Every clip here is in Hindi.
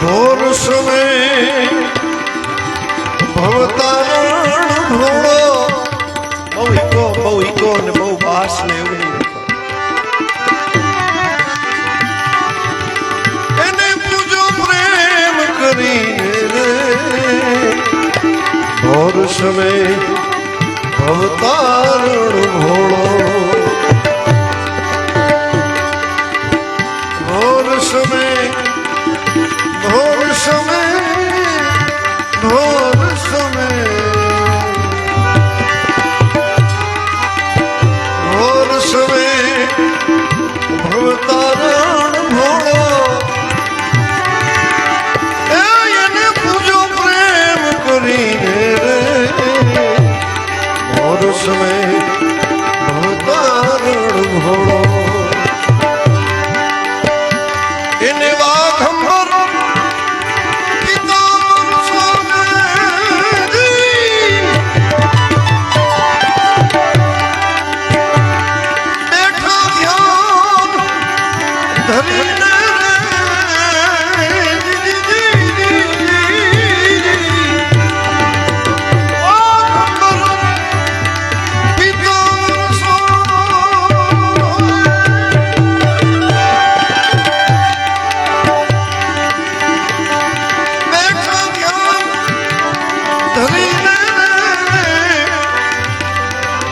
ઘોર સમય ભવતારણ ઘોડો બહુ ઈકો ને બહુ બાસ ને એવું નહીં. એને પૂજો પ્રેમ કરીને ઘોર સમય ભવતારણ ઘોડો ઘોર સમય ઘોર સમય ઘોર સમય ઘોર સમય ભવતારણ ઘોડો એને પૂજો પ્રેમ કરીને ઘોર સમય ભવતારણ ઘોડો એને વાઘંબર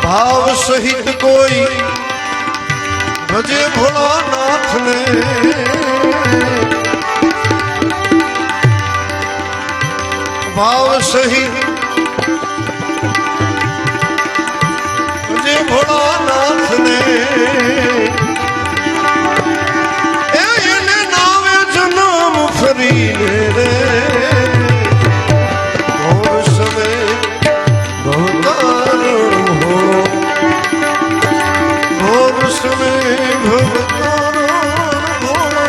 ભાવ સહિત કોઈ ભજે ભોળાનાથ ને ભાવ સહિત ભજે ભોળાનાથ ને એને નાવે જન્મ ફરીને રે ઘોર સમય ભવતારણ ઘોડો ઘોર સમય ભવતારણ ઘોડો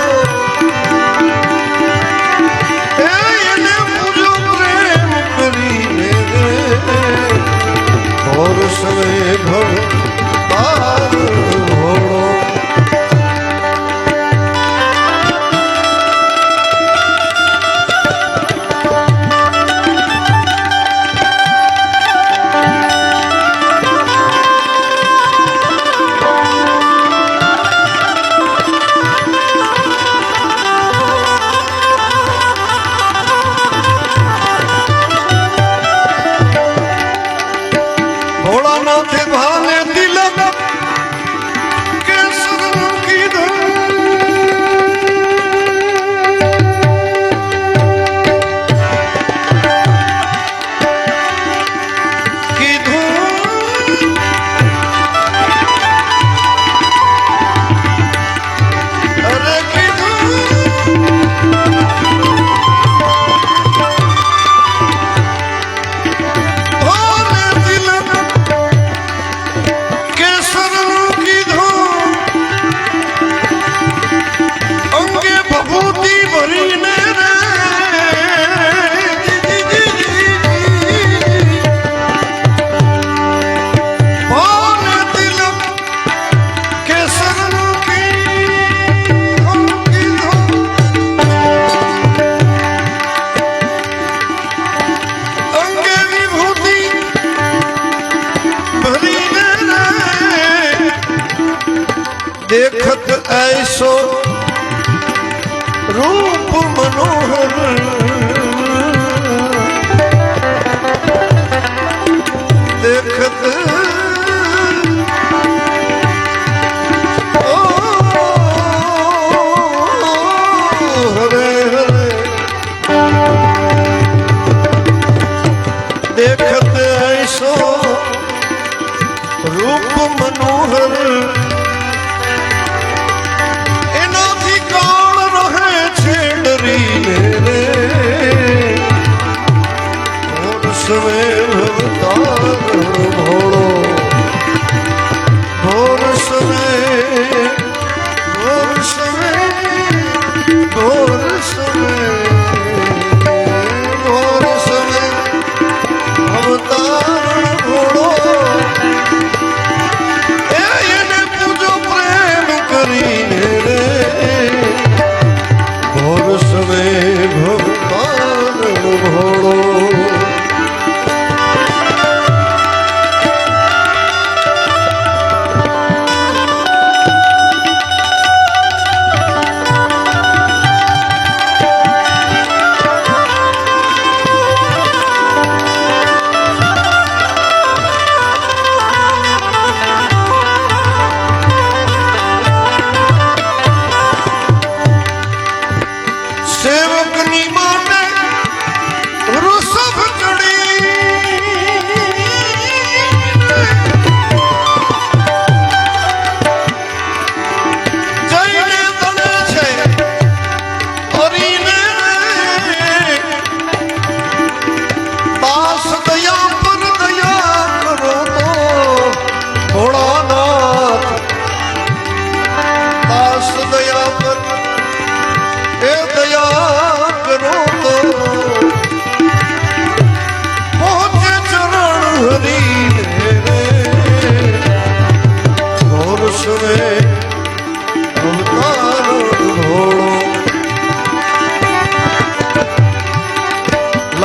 એને પૂજો પ્રેમ કરીને ઘોર સમય ભવતારણ ઘોડો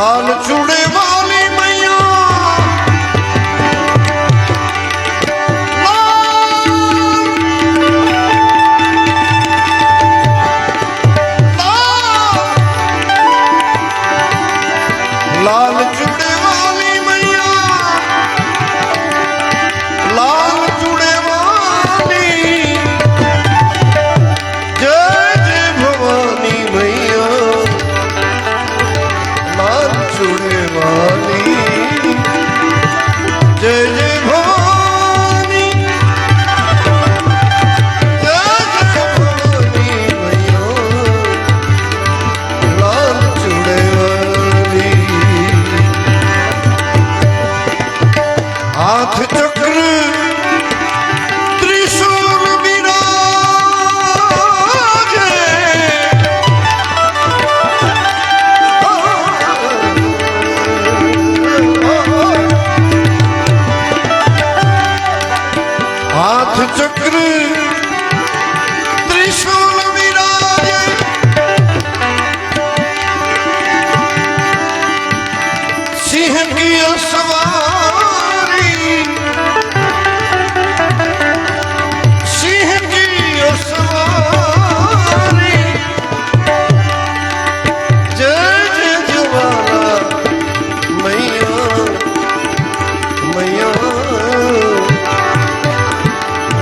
लाल चूड़े वाली मैया लाल चूड़े वाली मैया लाल चूड़े वाली जय जय भवानी मैया लाल चूड़े वाली जय जय भवानी जय जय भवानी मैया लाल चूड़े वाली हाथ चक्र त्रिशूल विराजे हाथ चक्र त्रिशूल विराजे सिंह की सवारी सिंह की सवारी जय जय जवाला मैया मैया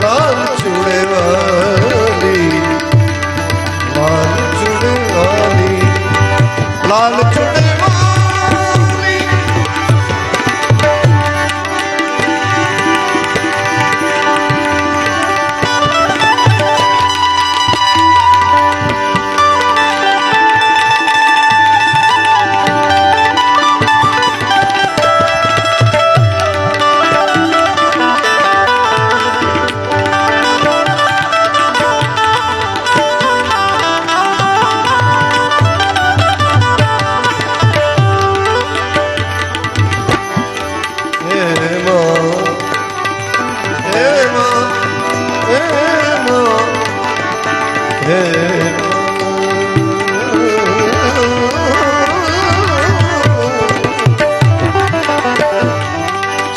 लाल चूड़े वाली लाल चूड़े वाली लाल चूड़े वाली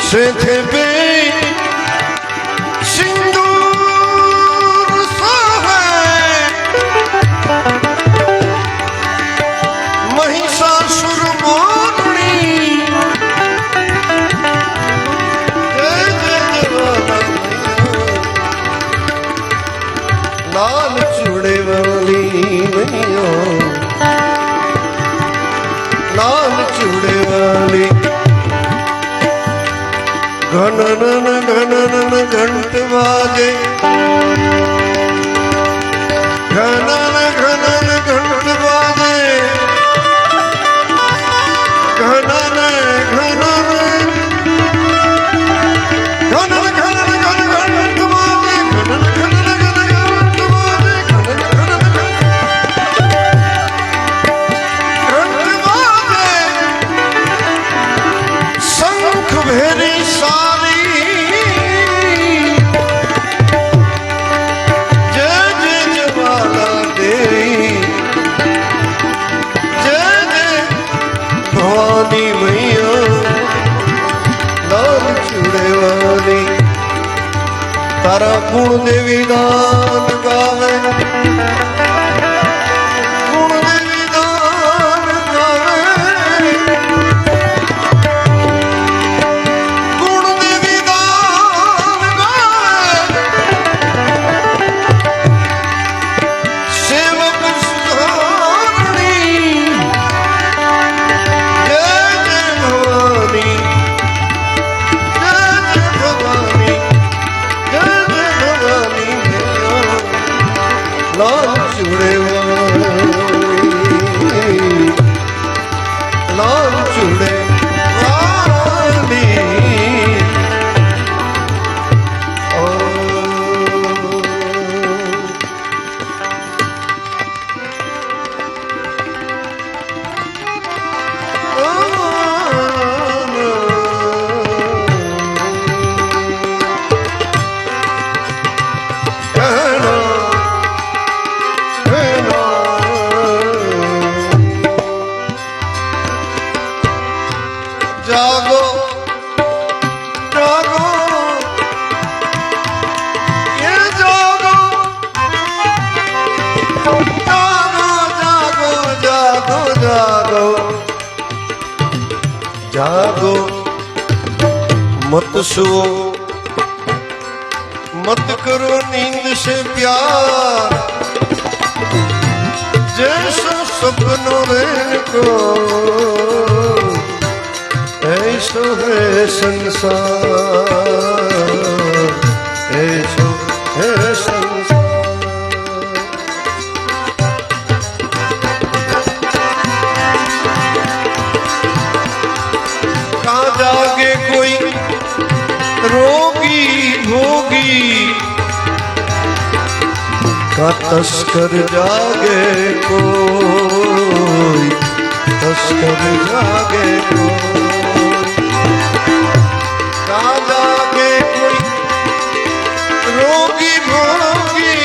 श्वेते पे सिंदूर सा है महिषासुर मोरनी जय जय जवाला लाल चूड़े वाली मैया लाल चूड़े वाली घनन घनन घंट बाजे घनन घनन घंट बाजे घनन घनन घनन घनन घन घंट बाजे घनन घनन घन घंट बाजे घनन घनन घंट बाजे शंख भेरी तारा गुण देवी दान गावे गुण देवी दान गावे गुण देवी दान गावे सेवक सुधारणी जय जय भवानी जय जय भवानी लाल चूड़े वाली लाल चूड़े वाली जागो जागो ये जागो जागो जागो जागो जागो मत सुओ मत करो नींद से प्यार जैसो सपनों में को ऐसो है संसार ऐसो है संसार कहाँ जागे कोई रोगी भोगी का तस्कर जागे कोई तस्कर जागे कोई का जागे कोई रोगी भोगी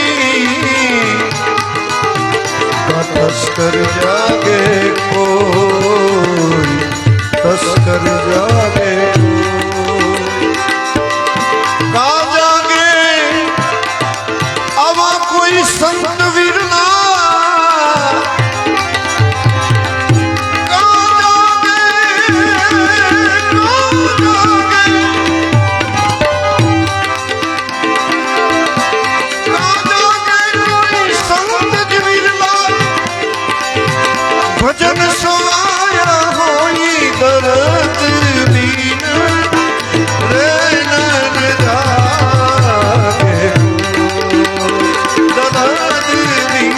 का तस्कर जागे कोई तस्कर जागे का जागे अब कोई संत विरला का जागे कोई संत विरला भजन सुनाया होई दर्द दीन रे नन जागे दर्द दीन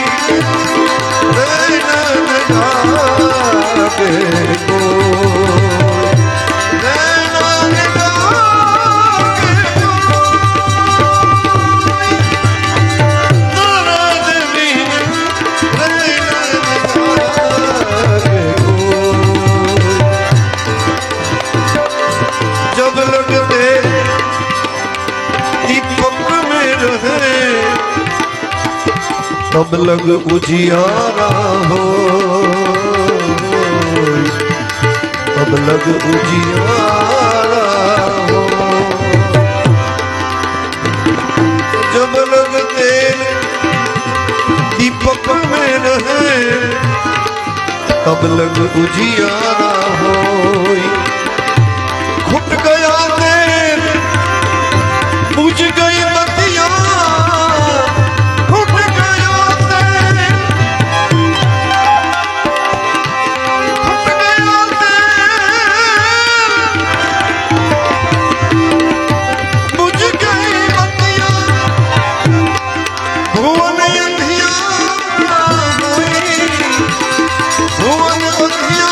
रे नन जागे रे नन जागे दर्द दीन रे नन जागे जब लगते दीपक में रहे तब लग उजियारा हो तब लग उजियारा हो जब लगते दीपक में रहे तब लग उजियारा हो घुट गया देर बुझ गई बतिया घुट गया देर घुट गया देर बुझ गई बतिया भुवन अंधिया हुई भुवन अंधिया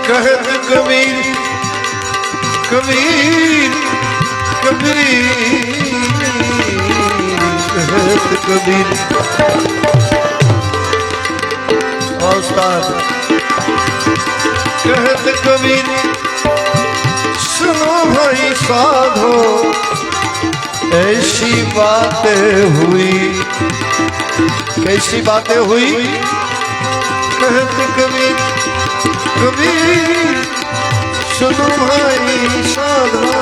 कहत कबीर कबीर कबीर कहत कबीर औस्ताद कहत कबीर सुनो भाई साधो ऐसी बातें हुई कैसी बातें हुई कहत कबीर कबीर सुनो भाई साधो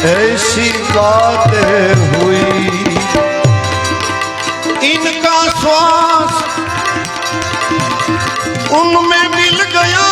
ऐसी बातें हुई इनका श्वास उनमें मिल गया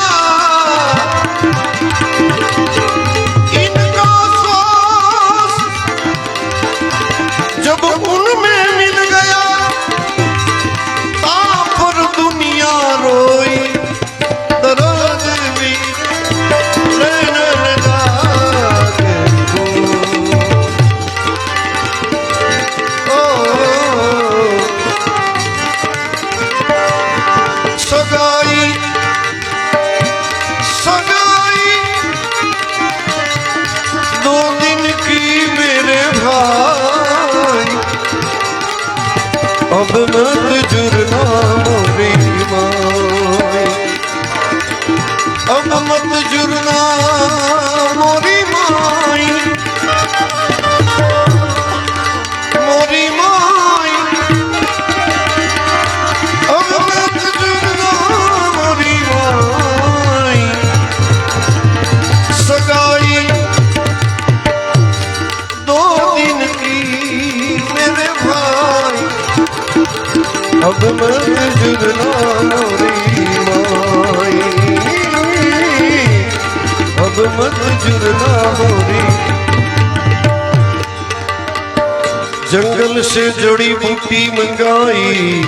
जंगल से जड़ी बूटी मंगाई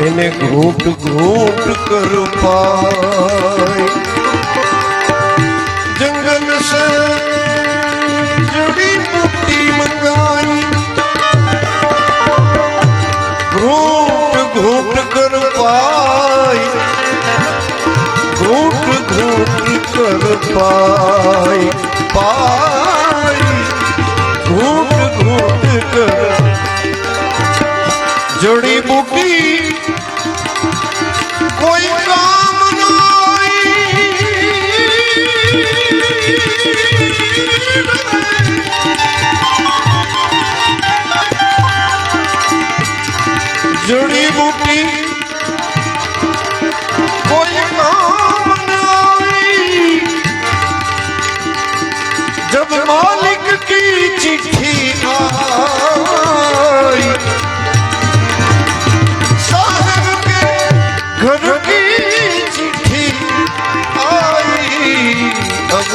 इन्हें घूट घूट कर पाई जंगल से जड़ी बूटी मंगाई घूट घूट कर पाई घूट घूट कर पाई पाई घूट घूट कर जड़ी बूटी कोई काम नहीं जड़ी बूटी कोई काम नहीं जब मालिक की चिट्ठी आई साहब के घर की चिट्ठी आई अब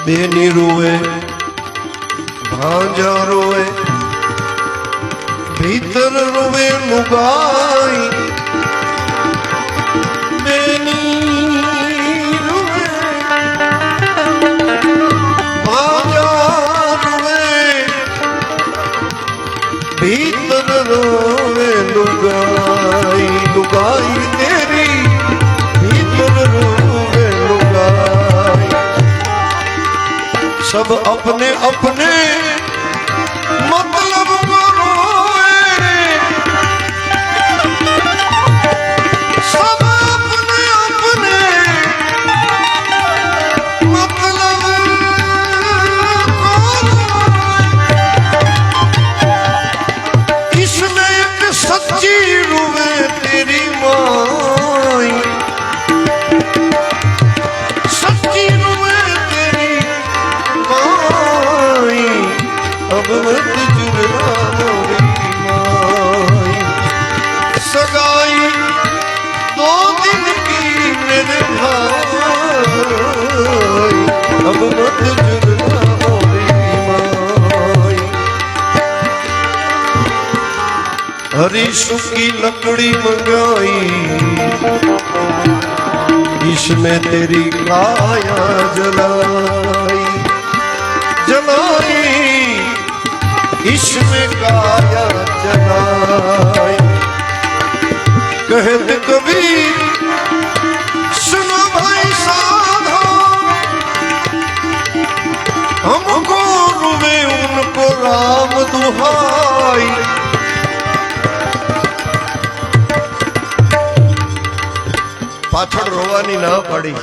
बेनी रोए भांजा रोए भीतर रोए लुगाई बेनी रोए भांजा रोए भीतर रोए लुगाई लुगाई तेरी भीतर रोए लुगाई सब अपने अपने मतलब को रोए सब अपने अपने मतलब को रोए इसमें एक सच्ची रोए तेरी माई सच्ची रोए तेरी अब मत जुड़ना मोरी माई सगाई 2 दिन की मेरे भाई अब मत जुड़ना मोरी माई हरीशु की लकड़ी मंगाई इसमें तेरी काया जलाई जलाई इसमें काया जलाई कहते कबीर सुनो भाई साधो हमको रुवे उनको राम दुहाई पाछड़ रोवानी ना पड़ी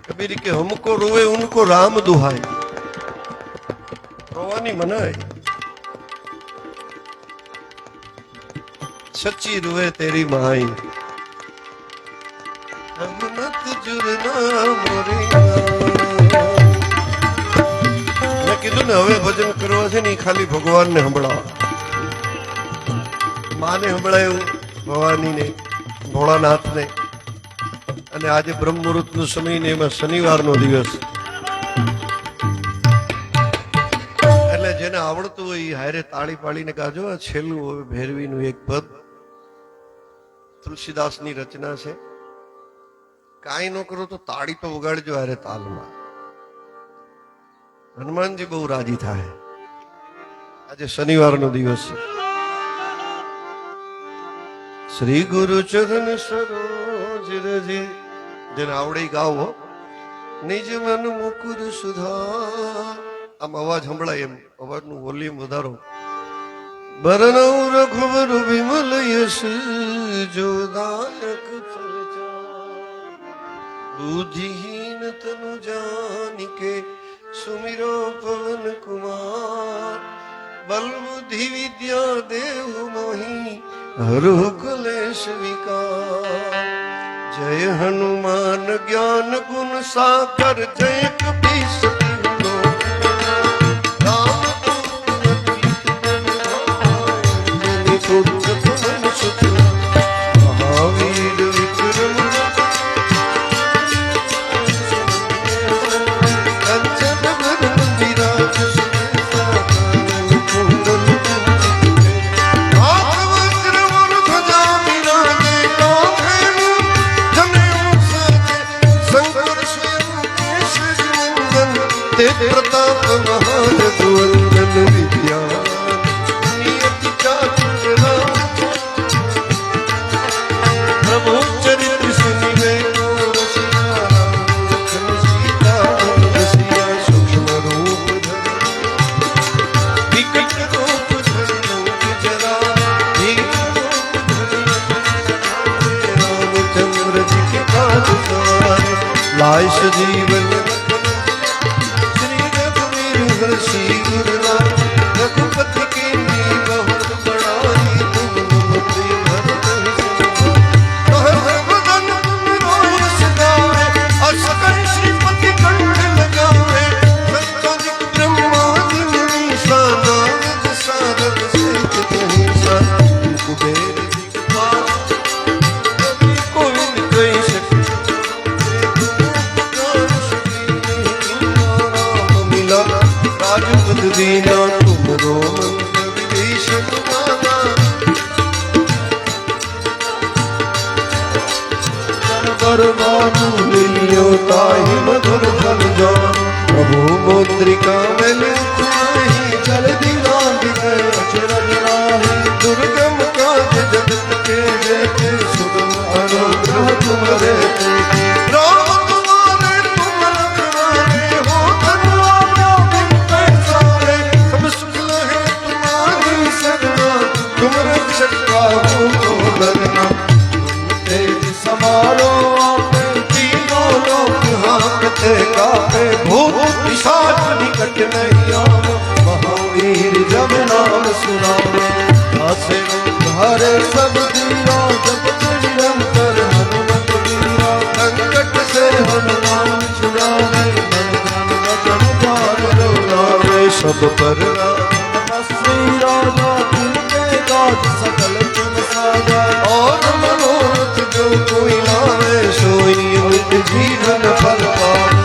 कबीर के हमको रोवे उनको राम दुहाई रोवानी मनाई सच्ची रुए तेरी माई अब मत जुड़ना मोरी मैं कीधु ने हवे भजन करवा छे नहीं खाली भगवान ने हंभळावा माने हंभळाયું भवानी ने भोळानाथ ने અને આજે બ્રહ્મ મુહૂર્તનો સમય ને એમાં શનિવારનો દિવસ એટલે જેને આવડતું હોય એ હારે તાળી પાડીને ગાજો આ છેલ્લું હવે ભૈરવીનું એક પદ તુલસીદાસની રચના છે કાંઈ ન કરો તો તાળી તો વગાડજો હારે તાલમાં હનુમાનજી બહુ રાજી થાય આજે શનિવારનો દિવસ છે શ્રી ગુરુ ચરણ સરોજ રજે જેને આવડે ગાવો નિજ મન મુકુર સુધાર આમ અવાજ સંભળાય એમ અવાજનું વોલ્યુમ વધારો બરનૌ રઘુવર વિમલ યશ જોદાયક ચર્ચા बुद्धिहीन तनु जानिके सुमिरो पवन कुमार बल बुद्धि विद्या देहु मोहि हरहु क्लेश विकार जय हनुमान ज्ञान गुण सागर जय कपीस महावीर विक्रम कंचन बरन विराज प्रताप महारघुवंदन विद्या नियति चातुर प्रभु चरित्र सुनिवे सीता रसिया सूक्ष्म रूप विकट रूप जरा रामचंद्र जी के काज सवारे लाय सजीवन रघुपति की बहुत बड़ाई तुम श्रीपति कंठ लगावे संतानिक ब्रह्मादि मुनीसा नारद सारद सहित कहीसा कुबेर दिक्पाल कभी कोई कही सके मिला राजपद दीना तुमरो विदेश तुम्हारा बरबानु लियो ताहि मधुर फल जान प्रभु मुद्रिका मैंने तुम्हारी जल दिलांग गए अचरज राही दुर्गम काज जगत के जेते सुगम अनुग्रह तुम्हारे राम तुम्हारे तुम रखवारे हो धन्यवाद सब शुक्ल है तुम्हारी सरना तुम रक्षक काहू को डरना तेज समारो तीनों लोक हाँकते कापे भूत पिशाच निकट नहीं आवे महावीर जब नाम सुनावे आसे हरे सब दीरा जब निरंतर हनुमत वीरा संकट से हनुमान छुड़ावे मन ध्यान वचन ध्यान रघुनावे सब पर श्री राजा तिनके काज सकल तुम साजा और मनोरथ जो कोई लावे सोई नित जीवन फल पावे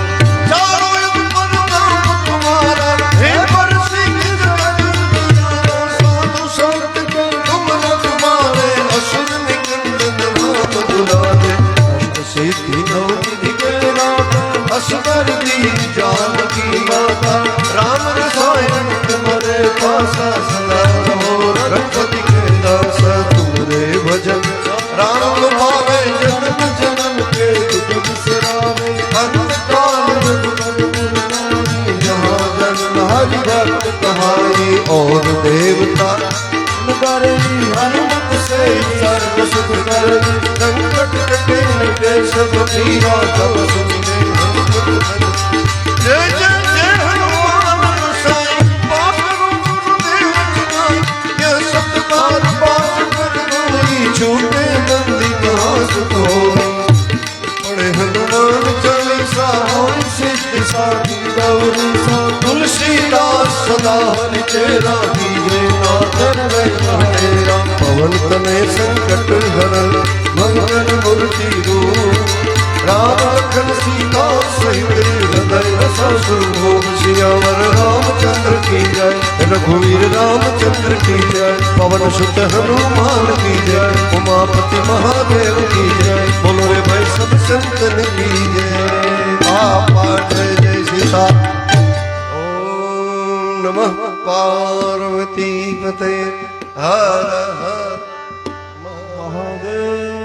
चारों युग पर नाम तुम्हारा हे परसिद्ध जगत दुलारा साधु संत के तुम रखवारे असुर निकंदन नाम दुलारे अष्ट सिद्धि नौ निधि के नाथा असवर दीन जानकी माता राम रसायन तुम्हारे पासा सदा रहो रघुपति के दासा तुम्हारे भजन राम भावे जन्म जन्म के दुख बिसरावे अंत काल रघुबर पुरनाई जहाँ जन्म हरि भक्त कहाई और देवता करे हनुमत से सर्व सुख करे संकट कटे मिटे सब पीरा तब सुनिए जय जय जय हनुमान गोसाई पाप गुरुदेव जिनाई यह सत्य बात पाठ कर गोई छूटे बंदी महासुख होई पढ़े हनुमान चालीसा होई सिद्ध साधी गौरी सा तुलसीदास सदा हरि चेरा कीजे नाथन तेरा पवन तने संकट हरण मंगल मूर्ति रूप राम लखन सीता सहित हृदय ससुर सियावर रामचंद्र की जय रघुवीर रामचंद्र की जय पवन सुत हनुमान की जय उमापति महादेव की जय बोलो रे भाई सब संतन की जय पाठ जय सीता ओम नमः पार्वती पते हर हर महादेव।